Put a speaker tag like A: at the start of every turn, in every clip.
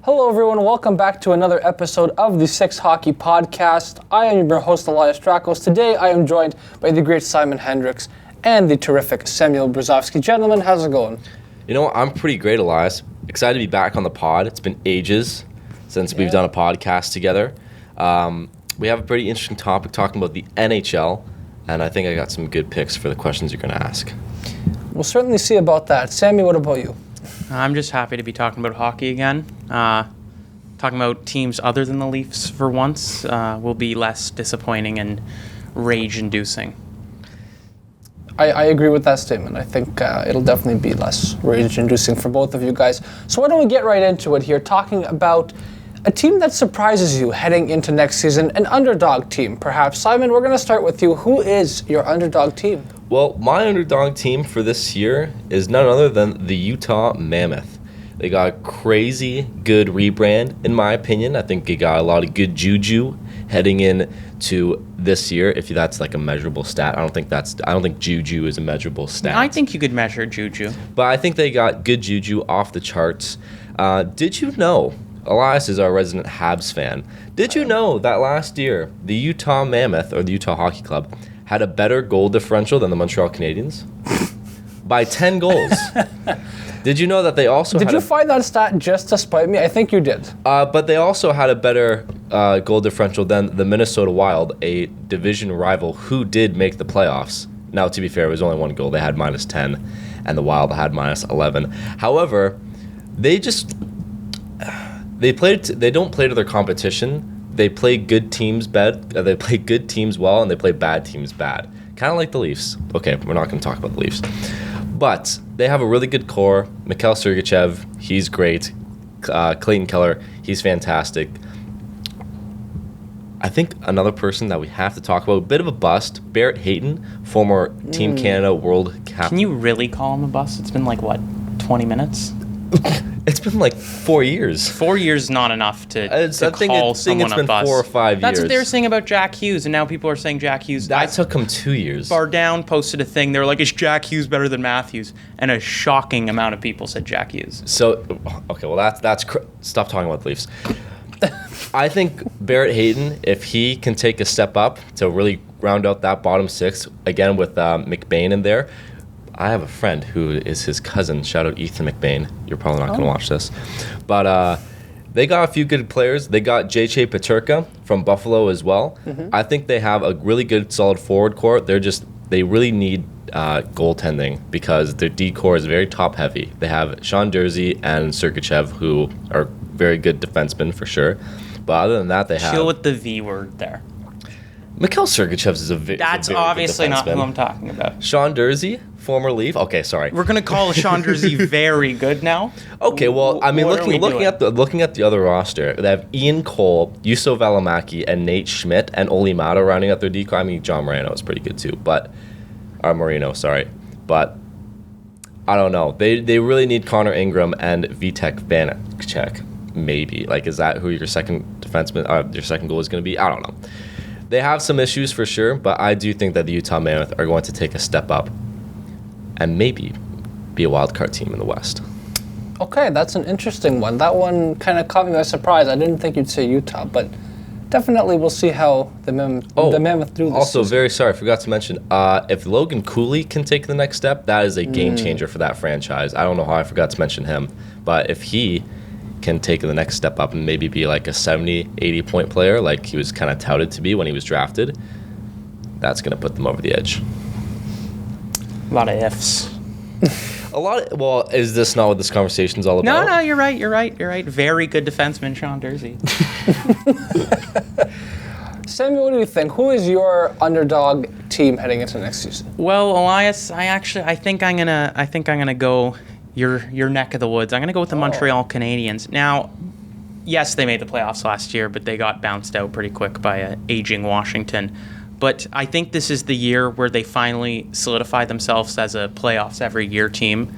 A: Hello everyone, welcome back to another episode of the 6ixHockey podcast. I am your host, Elias Drakos. Today I am joined by the great Simon Hendrikse and the terrific Sammy Brezovsky. Gentlemen, how's it going?
B: You know what? I'm pretty great, Elias. Excited to be back on the pod. It's been ages since we've done a podcast together. We have a pretty interesting topic talking about the NHL, and I think I got some good picks for the questions you're going to ask.
A: We'll certainly see about that. Sammy, what about you?
C: I'm just happy to be talking about hockey again. Talking about teams other than the Leafs for once will be less disappointing and rage-inducing.
A: I agree with that statement. I think it'll definitely be less rage-inducing for both of you guys. So why don't we get right into it here, talking about a team that surprises you heading into next season, an underdog team, perhaps. Simon, we're going to start with you. Who is your underdog team?
B: Well, my underdog team for this year is none other than the Utah Mammoth. They got a crazy good rebrand, in my opinion. I think they got a lot of good juju heading in to this year. If that's like a measurable stat, I don't think juju is a measurable stat.
C: I think you could measure juju.
B: But I think they got good juju off the charts. Did you know? Elias is our resident Habs fan. Did you know that last year the Utah Mammoth, or the Utah Hockey Club, had a better goal differential than the Montreal Canadiens? By 10 goals. Did you know that they also
A: Did you find that stat just to spite me? I think you did.
B: But they also had a better goal differential than the Minnesota Wild, a division rival who did make the playoffs. Now, to be fair, it was only one goal. They had minus 10, and the Wild had minus 11. However, they don't play to their competition. They play good teams they play good teams well, and they play bad teams bad. Kind of like the Leafs. Okay, we're not going to talk about the Leafs. But they have a really good core. Mikhail Sergachev, he's great. Clayton Keller, he's fantastic. I think another person that we have to talk about, a bit of a bust, Barrett Hayton, former Team Canada World Captain.
C: Can you really call him a bust? It's been 20 minutes?
B: It's been 4 years.
C: 4 years is not enough to call someone a bust.
B: I think it's been 4 or 5 years.
C: That's what they were saying about Jack Hughes, and now people are saying Jack Hughes.
B: That took him 2 years.
C: Bar Down posted a thing. They were like, is Jack Hughes better than Matthews? And a shocking amount of people said Jack Hughes.
B: So, okay, well, that's stop talking about the Leafs. I think Barrett Hayton, if he can take a step up to really round out that bottom six, again with McBain in there. I have a friend who is his cousin. Shout out Ethan McBain. You're probably not going to watch this. But they got a few good players. They got J.J. Peterka from Buffalo as well. Mm-hmm. I think they have a really good, solid forward core. They really need goaltending because their D-core is very top-heavy. They have Sean Durzi and Sergachev, who are very good defensemen for sure. But other than that, they have...
C: Chill with the V word there.
B: Mikhail Sergachev is a very
C: That's obviously not who I'm talking about.
B: Sean Durzi, former Leaf. Okay, sorry.
C: We're gonna call Sean Durzi very good now.
B: Okay, well, I mean, looking at the other roster, they have Ian Cole, Juuso Välimäki, and Nate Schmidt, and Olli Maatta rounding out their decor. I mean, John Moreno is pretty good too, but But I don't know. They really need Connor Ingram and Vitek Vanacek. Maybe is that who your second defenseman, your second goal is going to be? I don't know. They have some issues for sure, but I do think that the Utah Mammoth are going to take a step up and maybe be a wild card team in the West.
A: Okay, that's an interesting one. That one kind of caught me by surprise. I didn't think you'd say Utah, but definitely we'll see how the Mammoth do this
B: Also,
A: season.
B: very sorry, I forgot to mention, if Logan Cooley can take the next step, that is a game changer for that franchise. I don't know how I forgot to mention him, but if he can take the next step up and maybe be a 70, 80 point player like he was kind of touted to be when he was drafted, that's going to put them over the edge.
C: A lot of ifs.
B: Well, is this not what this conversation's all about?
C: No, you're right. Very good defenseman, Sean Durzi.
A: Sammy, what do you think? Who is your underdog team heading into next season?
C: Well, Elias, I think I'm gonna go your neck of the woods. I'm gonna go with the Montreal Canadiens. Now, yes, they made the playoffs last year, but they got bounced out pretty quick by an aging Washington. But I think this is the year where they finally solidify themselves as a playoffs every year team.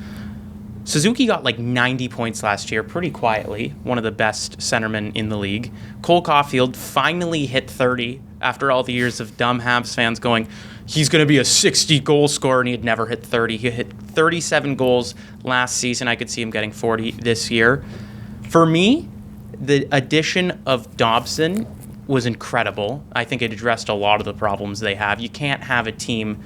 C: Suzuki got 90 points last year pretty quietly, one of the best centermen in the league. Cole Caulfield finally hit 30 after all the years of dumb Habs fans going, he's going to be a 60 goal scorer, and he had never hit 30. He hit 37 goals last season. I could see him getting 40 this year. For me, the addition of Dobson was incredible. I think it addressed a lot of the problems they have. You can't have a team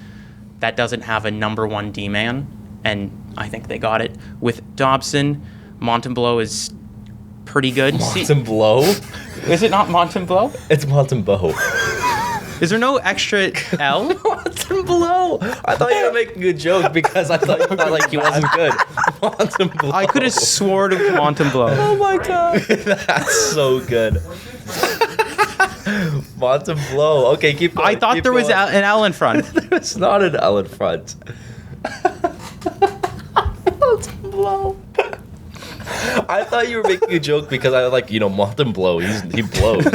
C: that doesn't have a number one D-man, and I think they got it. With Dobson, Montembeault is pretty good.
B: Montembeault?
C: Is it not Montembeault?
B: It's Montembeault.
C: Is there no extra L?
B: Montembeault. I thought you were making a joke because I thought you thought like he wasn't good. Montembeault.
C: I could have sworn it was Montembeault.
B: Oh my god. That's so good. Montembeault. Okay, keep going.
C: I thought there was an L in front.
B: There's not an L in front. Montembeault. I thought you were making a joke because I like, Montembeault. He blows.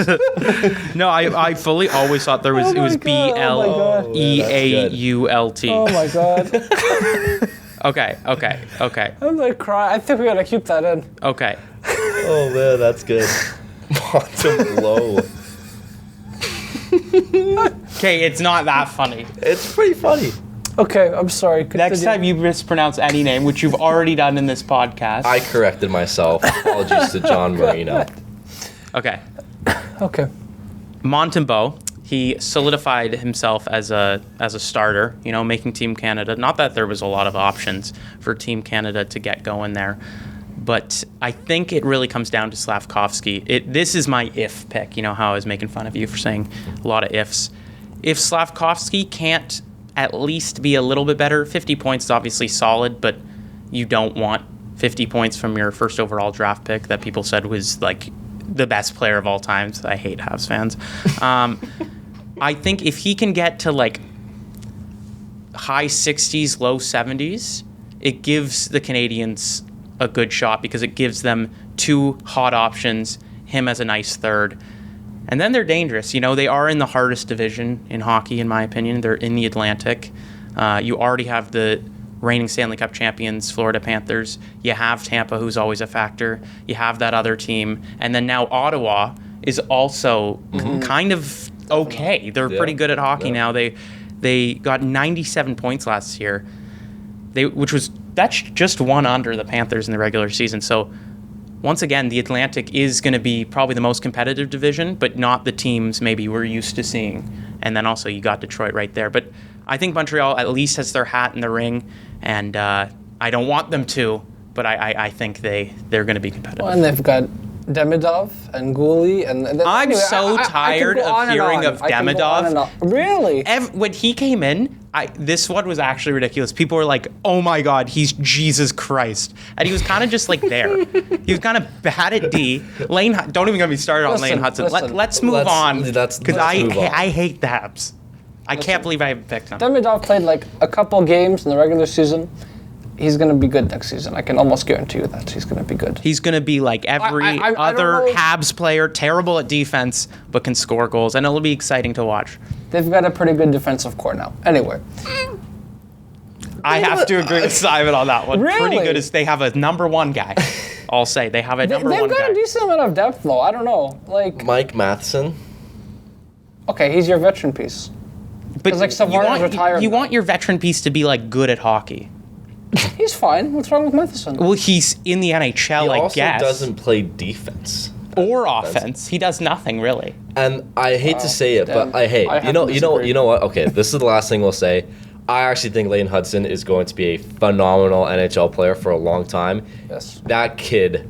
C: No, I fully always thought there was, it was Bleault.
A: Oh my god.
C: Okay.
A: I'm like crying. I think we gotta keep that in.
C: Okay.
B: Oh man, that's good. Montembeault.
C: Okay, it's not that funny.
B: It's pretty funny.
A: Okay, I'm sorry. Continue.
C: Next time you mispronounce any name, which you've already done in this podcast.
B: I corrected myself. Apologies to John Marino.
C: Okay.
A: Okay.
C: Montembeault, he solidified himself as a starter, making Team Canada. Not that there was a lot of options for Team Canada to get going there, but I think it really comes down to Slavkovsky. This is my if pick. You know how I was making fun of you for saying a lot of ifs. If Slavkovsky can't at least be a little bit better, 50 points is obviously solid, but you don't want 50 points from your first overall draft pick that people said was like the best player of all time. So I hate Habs fans. I think if he can get to like high 60s, low 70s, it gives the Canadians a good shot because it gives them two hot options, him as a nice third. And then they're dangerous. They are in the hardest division in hockey, in my opinion. They're in the Atlantic. You already have the reigning Stanley Cup champions, Florida Panthers. You have Tampa, who's always a factor. You have that other team. And then now Ottawa is also kind of okay. They're pretty good at hockey now. They got 97 points last year, that's just one under the Panthers in the regular season. So once again, the Atlantic is going to be probably the most competitive division, but not the teams maybe we're used to seeing. And then also you got Detroit right there. But I think Montreal at least has their hat in the ring, and I don't want them to, but I think they're going to be competitive.
A: Well, and they've got Demidov and Gouli.
C: I'm so tired of hearing of Demidov.
A: Really?
C: When he came in, this one was actually ridiculous. People were like, oh my God, he's Jesus Christ. And he was kind of just like there. He was kind of bad at D. Don't even get me started on Lane Hudson. Let's move on. Because I hate the Habs. I can't believe I haven't picked him.
A: Demidov played like a couple games in the regular season. He's going to be good next season. I can almost guarantee you that he's going to be good.
C: He's going to be like every other Habs player, terrible at defense, but can score goals, and it'll be exciting to watch.
A: They've got a pretty good defensive core now. Anyway.
C: I have to agree with Simon on that one.
A: Really?
C: Pretty good as they have a number one guy. I'll say they have a number one guy.
A: They've got a decent amount of depth, though. I don't know. Like
B: Mike Matheson.
A: Okay, he's your veteran piece.
C: But
A: like Savard's retired.
C: You want your veteran piece to be like good at hockey.
A: He's fine. What's wrong with Matheson?
C: Well, he's in the NHL, I guess.
B: He also doesn't play defense.
C: Or offense. He does nothing, really.
B: And I hate to say it, but you know what? Okay, this is the last thing we'll say. I actually think Lane Hudson is going to be a phenomenal NHL player for a long time.
A: Yes.
B: That kid,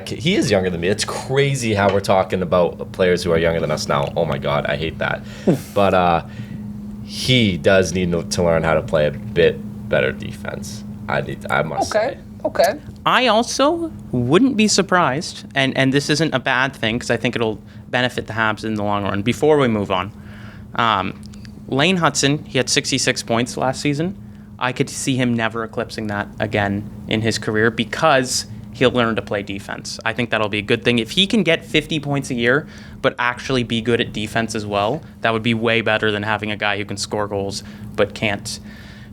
B: he is younger than me. It's crazy how we're talking about players who are younger than us now. Oh my God, I hate that. But he does need to learn how to play a bit better defense. I must say.
A: Okay.
C: I also wouldn't be surprised, and this isn't a bad thing because I think it'll benefit the Habs in the long run. Before we move on, Lane Hudson, he had 66 points last season. I could see him never eclipsing that again in his career because he'll learn to play defense. I think that'll be a good thing. If he can get 50 points a year but actually be good at defense as well, that would be way better than having a guy who can score goals but can't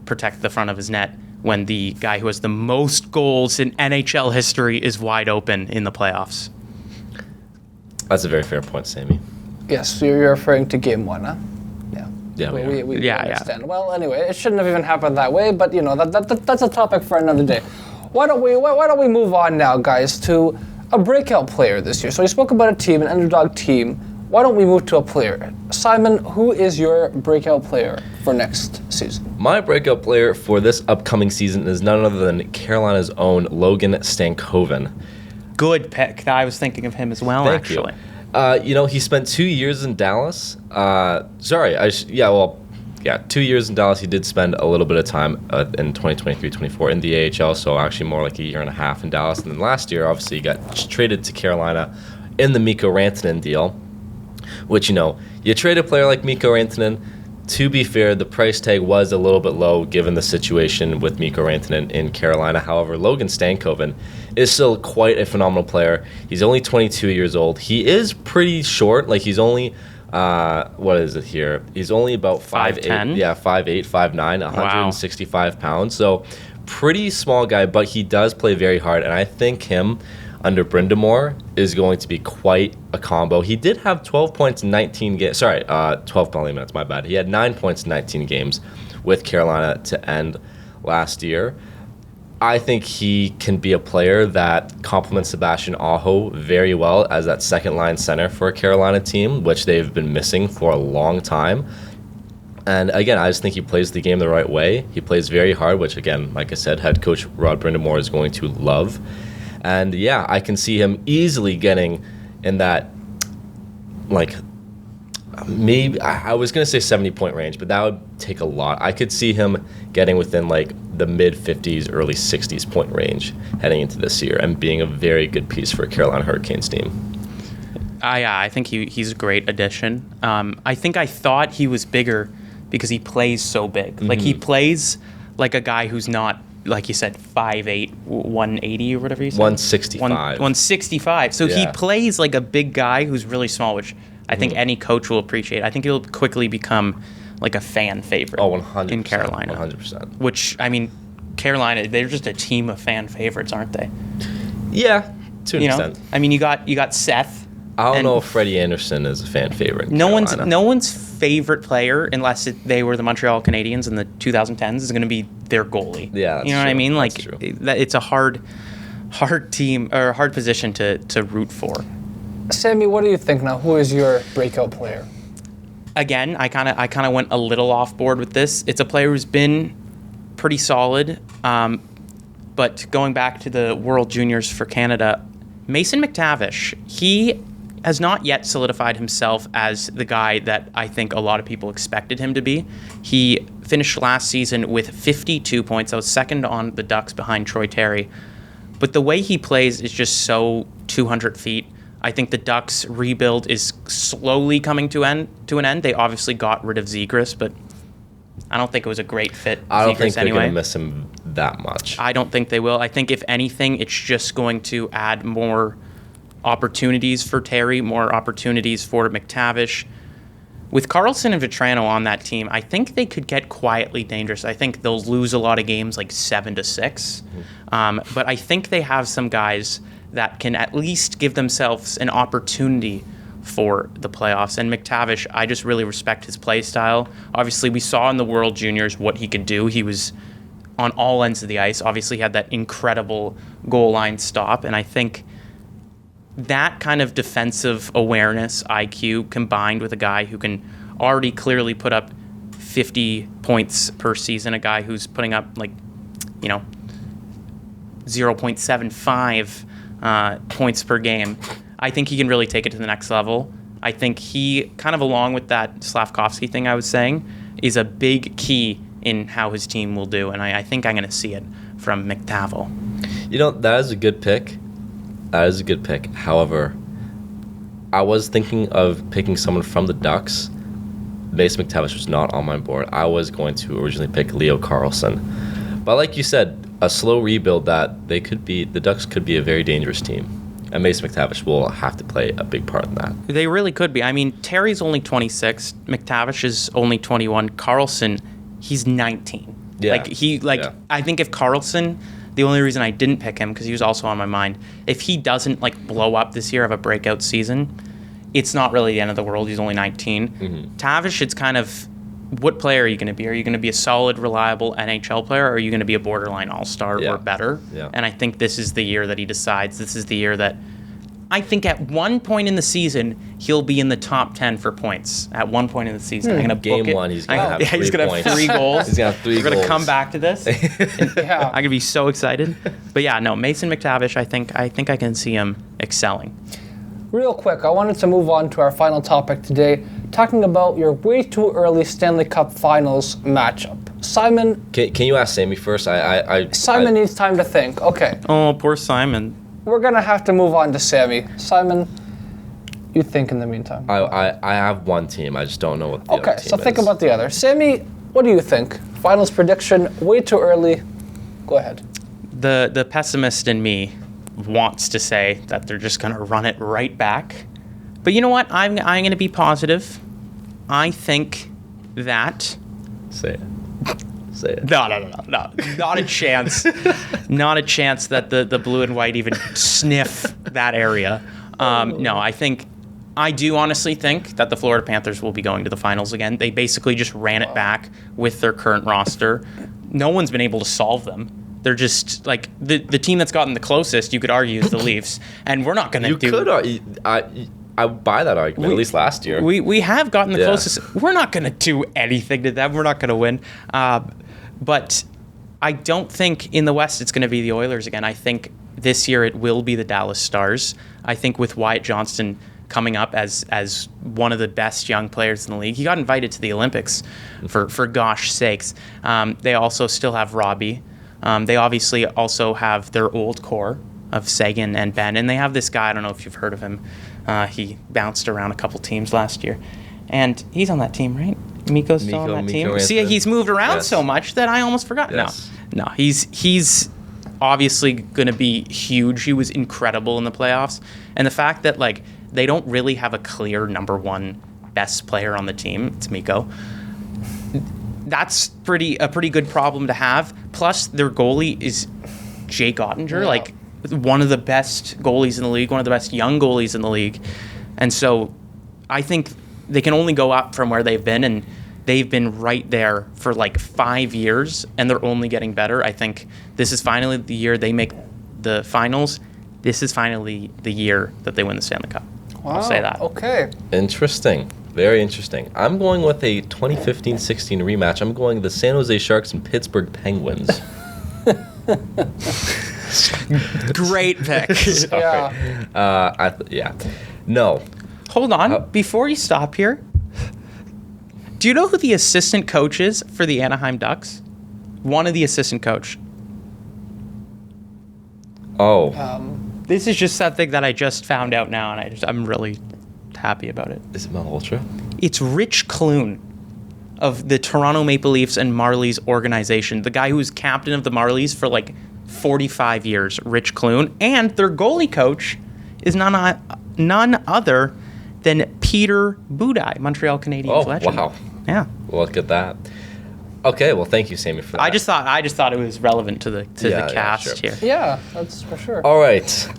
C: protect the front of his net when the guy who has the most goals in NHL history is wide open in the playoffs.
B: That's a very fair point, Sammy.
A: Yes, so you're referring to game one, huh?
B: Yeah,
A: we understand. Yeah. Well, anyway, it shouldn't have even happened that way, but that's a topic for another day. Why don't we move on now, guys, to a breakout player this year. So we spoke about a team, an underdog team. Why don't we move to a player? Simon, who is your breakout player for next season?
B: My breakout player for this upcoming season is none other than Carolina's own Logan Stankoven.
C: Good pick. I was thinking of him as well,
B: Thank
C: actually.
B: You. He spent 2 years in Dallas. 2 years in Dallas. He did spend a little bit of time in 2023-24 in the AHL, so actually more like a year and a half in Dallas. And then last year, obviously, he got traded to Carolina in the Mikko Rantanen deal, which, you trade a player like Mikko Rantanen. To be fair, the price tag was a little bit low given the situation with Mikko Rantanen in Carolina. However, Logan Stankoven is still quite a phenomenal player. He's only 22 years old. He is pretty short. Like, he's only... what is it here? He's only about 5'8". Yeah, 5'8", 5'9", 165 pounds. So pretty small guy, but he does play very hard. And I think him under Brind'Amour is going to be quite a combo. He did have 12 points in 19 games. 12 penalty minutes, my bad. He had 9 points in 19 games with Carolina to end last year. I think he can be a player that complements Sebastian Aho very well as that second-line center for a Carolina team, which they've been missing for a long time. And again, I just think he plays the game the right way. He plays very hard, which again, like I said, head coach Rod Brind'Amour is going to love. And yeah, I can see him easily getting in that, maybe, I was going to say 70-point range, but that would take a lot. I could see him getting within the mid-50s, early 60s point range heading into this year and being a very good piece for a Carolina Hurricanes team.
C: I think he's a great addition. I thought he was bigger because he plays so big. Mm-hmm. Like, he plays like a guy who's not, like you said, 5'8", 180 or whatever you said?
B: 165.
C: 165. So
B: yeah.
C: He plays like a big guy who's really small, which I think any coach will appreciate. I think he'll quickly become like a fan favorite
B: 100%,
C: in Carolina.
B: 100%.
C: Which, Carolina, they're just a team of fan favorites, aren't they?
B: Yeah, to an extent.
C: You got Seth.
B: I don't know if Freddie Anderson is a fan favorite in
C: no
B: Carolina.
C: one's favorite player, unless they were the Montreal Canadiens in the 2010s, is going to be their goalie.
B: Yeah, that's
C: you know
B: true.
C: what I mean?
B: That's true.
C: It's a hard team or hard position to root for.
A: Sammy, what do you think now? Who is your breakout player?
C: Again, I kind of went a little off board with this. It's a player who's been pretty solid, but going back to the World Juniors for Canada, Mason McTavish, he has not yet solidified himself as the guy that I think a lot of people expected him to be. He finished last season with 52 points. That was second on the Ducks behind Troy Terry. But the way he plays is just so 200 feet. I think the Ducks' rebuild is slowly coming to an end. They obviously got rid of Zegras, but I don't think it was a great fit.
B: I don't think they're
C: anyway.
B: going to miss him that much.
C: I don't think they will. I think if anything, it's just going to add more opportunities for Terry, more opportunities for McTavish. With Carlson and Vetrano on that team, I think they could get quietly dangerous. I think they'll lose a lot of games, like 7-6. Mm-hmm. But I think they have some guys that can at least give themselves an opportunity for the playoffs. And McTavish, I just really respect his play style. Obviously, we saw in the World Juniors what he could do. He was on all ends of the ice. Obviously, he had that incredible goal line stop. And I think that kind of defensive awareness, IQ, combined with a guy who can already clearly put up 50 points per season, a guy who's putting up 0.75 points per game, I think he can really take it to the next level. I think he, kind of along with that Slavkovsky thing I was saying, is a big key in how his team will do, and I think I'm going to see it from McTavish.
B: That is a good pick. That is a good pick. However, I was thinking of picking someone from the Ducks. Mason McTavish was not on my board. I was going to originally pick Leo Carlsson. But like you said, a slow rebuild the Ducks could be a very dangerous team. And Mason McTavish will have to play a big part in that.
C: They really could be. Terry's only 26. McTavish is only 21. Carlson, he's 19.
B: Yeah.
C: I think if Carlson, the only reason I didn't pick him, because he was also on my mind, if he doesn't blow up this year, have a breakout season, it's not really the end of the world. He's only 19. Mm-hmm. Tavish, it's kind of, what player are you going to be? Are you going to be a solid, reliable NHL player, or are you going to be a borderline all-star or better?
B: Yeah.
C: And I think this is the year that he decides. This is the year that I think at one point in the season, he'll be in the top 10 for points. At one point in the season. I'm going to book
B: Game
C: it.
B: one, he's going to have 3
C: he's gonna
B: points.
C: have 3 goals.
B: He's going to have 3 goals.
C: We're going to come back to this.
A: Yeah.
C: I'm going to be so excited. But yeah, no, Mason McTavish, I think I can see him excelling.
A: Real quick, I wanted to move on to our final topic today, talking about your way too early Stanley Cup Finals matchup. Simon.
B: Can you ask Sammy first?
A: Simon needs time to think. Okay.
C: Oh, poor Simon.
A: We're going to have to move on to Sammy. Simon, you think in the meantime.
B: I have one team. I just don't know what the other team is.
A: Okay, so think about the other. Sammy, what do you think? Finals prediction, way too early. Go ahead.
C: The pessimist in me wants to say that they're just going to run it right back. But you know what? I'm going to be positive. I think that...
B: Say it. Say it.
C: No. Not a chance. Not a chance that the blue and white even sniff that area. No, I do honestly think that the Florida Panthers will be going to the finals again. They basically just ran it back with their current roster. No one's been able to solve them. They're just like the team that's gotten the closest, you could argue, is the Leafs. And we're not going to do...
B: You could... I would buy that argument, at least last year.
C: We have gotten the closest. We're not going to do anything to them. We're not going to win. But I don't think in the West it's going to be the Oilers again. I think this year it will be the Dallas Stars. I think with Wyatt Johnston coming up as one of the best young players in the league. He got invited to the Olympics, for gosh sakes. They also still have Robbie. They obviously also have their old core of Sagan and Ben. And they have this guy, I don't know if you've heard of him. He bounced around a couple teams last year. And he's on that team, right? Mikko's still on that team. See, he's moved around so much that I almost forgot. Yes. No, he's obviously going to be huge. He was incredible in the playoffs. And the fact that, like, they don't really have a clear number one best player on the team, it's Mikko. That's a pretty good problem to have. Plus, their goalie is Jake Ottinger, like one of the best goalies in the league, one of the best young goalies in the league. And so I think they can only go up from where they've been, and they've been right there for like 5 years, and they're only getting better. I think this is finally the year they make the finals. This is finally the year that they win the Stanley Cup.
A: Wow,
C: I'll say that.
A: Okay.
B: Interesting. Very interesting. I'm going with a 2015-16 rematch. I'm going the San Jose Sharks and Pittsburgh Penguins.
C: Great pick.
B: Yeah. No.
C: Hold on. Before you stop here, do you know who the assistant coach is for the Anaheim Ducks? One of the assistant coach.
B: Oh.
C: This is just something that I just found out now, and I'm really happy about it.
B: Is it Malhotra?
C: It's Rich Clune of the Toronto Maple Leafs and Marlies organization. The guy who was captain of the Marlies for like 45 years, Rich Clune. And their goalie coach is none other than Peter Budaj, Montreal Canadiens legend.
B: Oh, wow.
C: Yeah.
B: Look at that. Okay, well, thank you, Sammy, for that.
C: I just thought it was relevant to the cast here.
A: Yeah, that's for sure.
B: All right.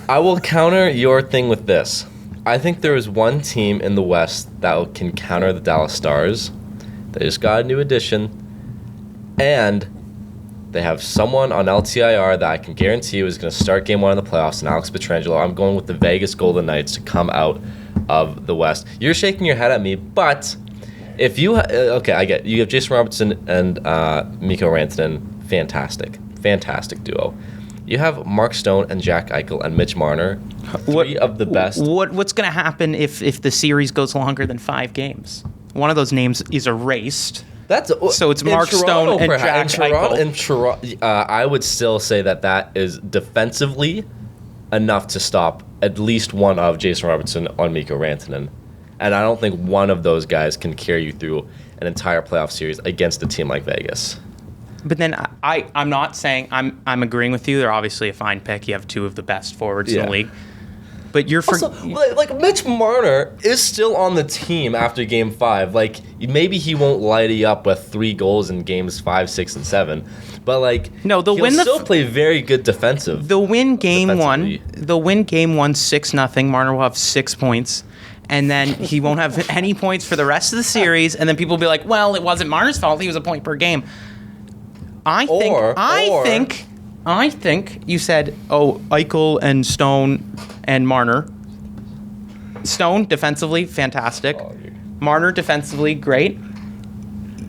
B: I will counter your thing with this. I think there is one team in the West that can counter the Dallas Stars. They just got a new addition, and they have someone on LTIR that I can guarantee you is going to start game one in the playoffs, and Alex Pietrangelo. I'm going with the Vegas Golden Knights to come out of the West. You're shaking your head at me, but if you... okay, I get it. You have Jason Robertson and Mikko Rantanen. Fantastic duo. You have Mark Stone and Jack Eichel and Mitch Marner, three of the best.
C: What's going to happen if the series goes longer than 5 games? One of those names is erased. So it's Mark Stone and Jack Eichel.
B: I would still say that is defensively enough to stop at least one of Jason Robertson on Mikko Rantanen. And I don't think one of those guys can carry you through an entire playoff series against a team like Vegas.
C: But then I'm not saying I'm agreeing with you. They're obviously a fine pick. You have 2 of the best forwards in the league. But you're
B: also, like Mitch Marner is still on the team after Game 5. Like maybe he won't light you up with 3 goals in Games 5, 6, and 7. But like he'll still play very good defensive.
C: They'll win Game 1. They'll win Game 1 6-0. Marner will have 6 points. And then he won't have any points for the rest of the series. And then people will be like, well, it wasn't Marner's fault. He was a point per game. I think I think you said, Eichel and Stone and Marner. Stone, defensively, fantastic. Marner, defensively, great.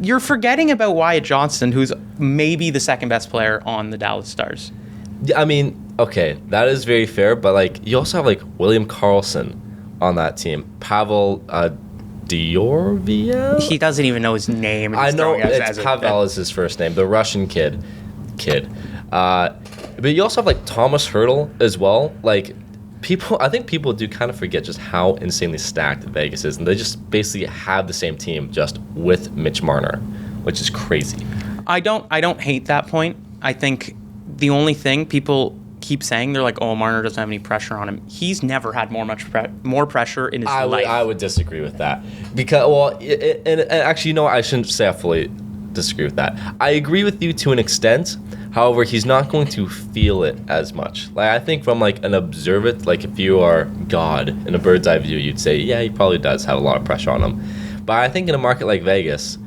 C: You're forgetting about Wyatt Johnston, who's maybe the second best player on the Dallas Stars.
B: Yeah, I mean, okay, that is very fair, but like you also have like William Karlsson on that team. Pavel Diorviev?
C: He doesn't even know his name.
B: I know it's Pavel is his first name, the Russian kid. But you also have like Thomas Hertl as well. Like I think people do kind of forget just how insanely stacked Vegas is, and they just basically have the same team just with Mitch Marner, which is crazy.
C: I don't hate that point. I think the only thing people keep saying, they're like, Marner doesn't have any pressure on him. He's never had more pressure in his life.
B: I would disagree with that because and actually, you know what? I shouldn't say I fully disagree with that. I agree with you to an extent. However, he's not going to feel it as much. Like I think from like an observant, like if you are God in a bird's eye view, you'd say, yeah, he probably does have a lot of pressure on him. But I think in a market like Vegas,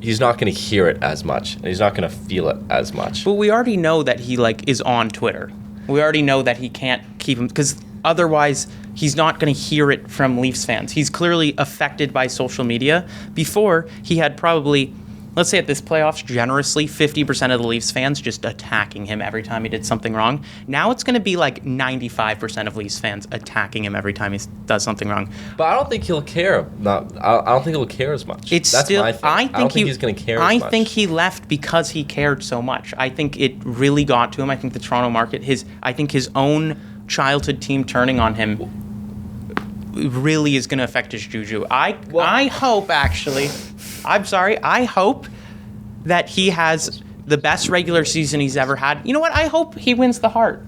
B: he's not going to hear it as much, and he's not going to feel it as much.
C: But we already know that he like is on Twitter. We already know that he can't keep him because otherwise he's not going to hear it from Leafs fans. He's clearly affected by social media. Before, he had probably, let's say at this playoffs, generously 50% of the Leafs fans just attacking him every time he did something wrong. Now it's going to be like 95% of Leafs fans attacking him every time he does something wrong.
B: But I don't think he'll care. I don't think he'll care as much. That's my thing. I don't think he's going to care as much.
C: I think he left because he cared so much. I think it really got to him. I think the Toronto market, I think his own childhood team turning on him really is going to affect his juju. I hope, actually, I'm sorry, I hope that he has the best regular season he's ever had. You know what? I hope he wins the Hart.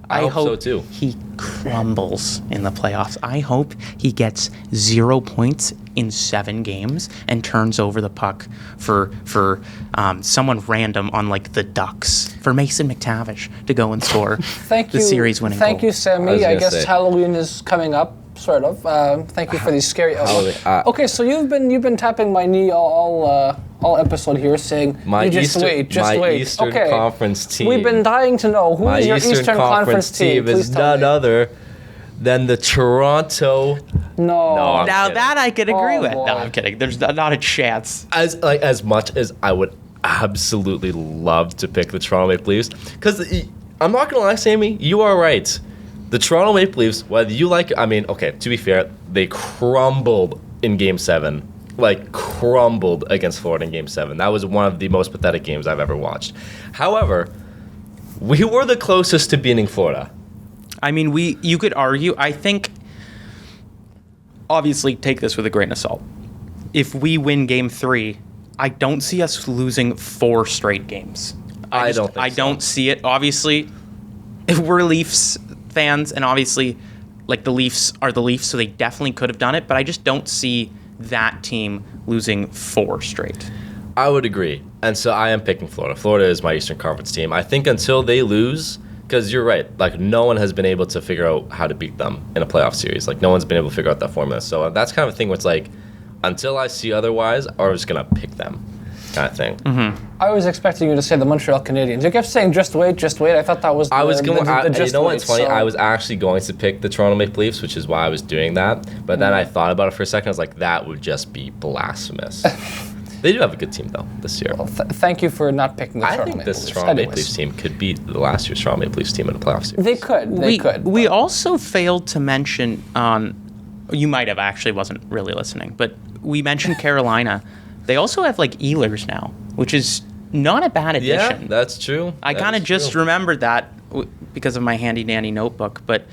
B: I hope so too.
C: He crumbles in the playoffs. I hope he gets 0 points in 7 games and turns over the puck for someone random on like the Ducks, for Mason McTavish to go and score the series-winning goal.
A: Thank you, Sammy. I guess Halloween is coming up. Sort of. Thank you for these scary. Okay, so you've been tapping my knee all episode here, saying just wait.
B: Eastern Conference team.
A: We've been dying to know who is your Eastern Conference team.
B: Is none other than the Toronto.
A: No.
C: Now that I could agree with.
A: Boy.
C: No, I'm kidding. There's not a chance.
B: As much as I would absolutely love to pick the Toronto Maple Leafs, because I'm not gonna lie, Sammy, you are right. The Toronto Maple Leafs, whether you like it, I mean, okay, to be fair, they crumbled in Game 7. Like, crumbled against Florida in Game 7. That was one of the most pathetic games I've ever watched. However, we were the closest to beating Florida.
C: I mean, you could argue, I think, obviously take this with a grain of salt. If we win Game 3, I don't see us losing 4 straight games. I don't see it. Obviously, if we're Leafs fans, and obviously, like, the Leafs are the Leafs, so they definitely could have done it, but I just don't see that team losing 4 straight.
B: I would agree. And so I am picking Florida. Florida is my Eastern Conference team. I think until they lose, because you're right, like, no one has been able to figure out how to beat them in a playoff series. Like, no one's been able to figure out that formula. So that's kind of a thing where it's like, until I see otherwise, I'm just going to pick them. Kind of thing.
A: Mm-hmm. I was expecting you to say the Montreal Canadiens. You kept saying just wait. I thought that was the
B: you know what's funny? So. I was actually going to pick the Toronto Maple Leafs, which is why I was doing that. But then I thought about it for a second. I was like, that would just be blasphemous. They do have a good team, though, this year.
A: Well, thank you for not picking the Toronto Maple Leafs.
B: I think this Toronto Maple Leafs team could beat the last year's Toronto Maple Leafs team in the playoff series.
A: They could.
C: We also failed to mention, you might have actually wasn't really listening, but we mentioned Carolina. They also have, like, Ehlers now, which is not a bad addition.
B: Yeah, that's true.
C: I kind of just remembered that because of my handy-dandy notebook, but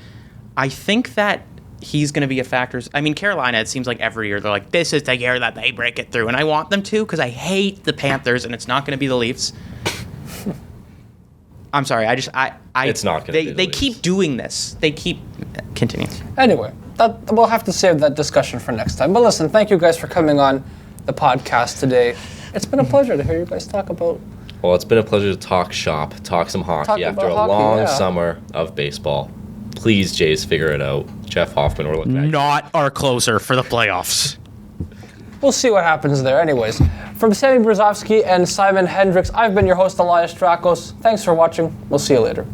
C: I think that he's going to be a factor. I mean, Carolina, it seems like every year they're like, this is the year that they break it through, and I want them to because I hate the Panthers, and it's not going to be the Leafs. I'm sorry, it's not going to be the Leafs. They keep doing this. They keep continuing.
A: Anyway, we'll have to save that discussion for next time. But listen, thank you guys for coming on the podcast today. It's been a pleasure to hear you guys talk about.
B: Well, it's been a pleasure to talk shop, talk some hockey after a long summer of baseball. Please, Jays, figure it out. Jeff Hoffman, we're looking at you.
C: Not our closer for the playoffs.
A: we'll see what happens there. Anyways, from Sammy Brezovsky and Simon Hendrikse, I've been your host, Elias Drakos. Thanks for watching. We'll see you later.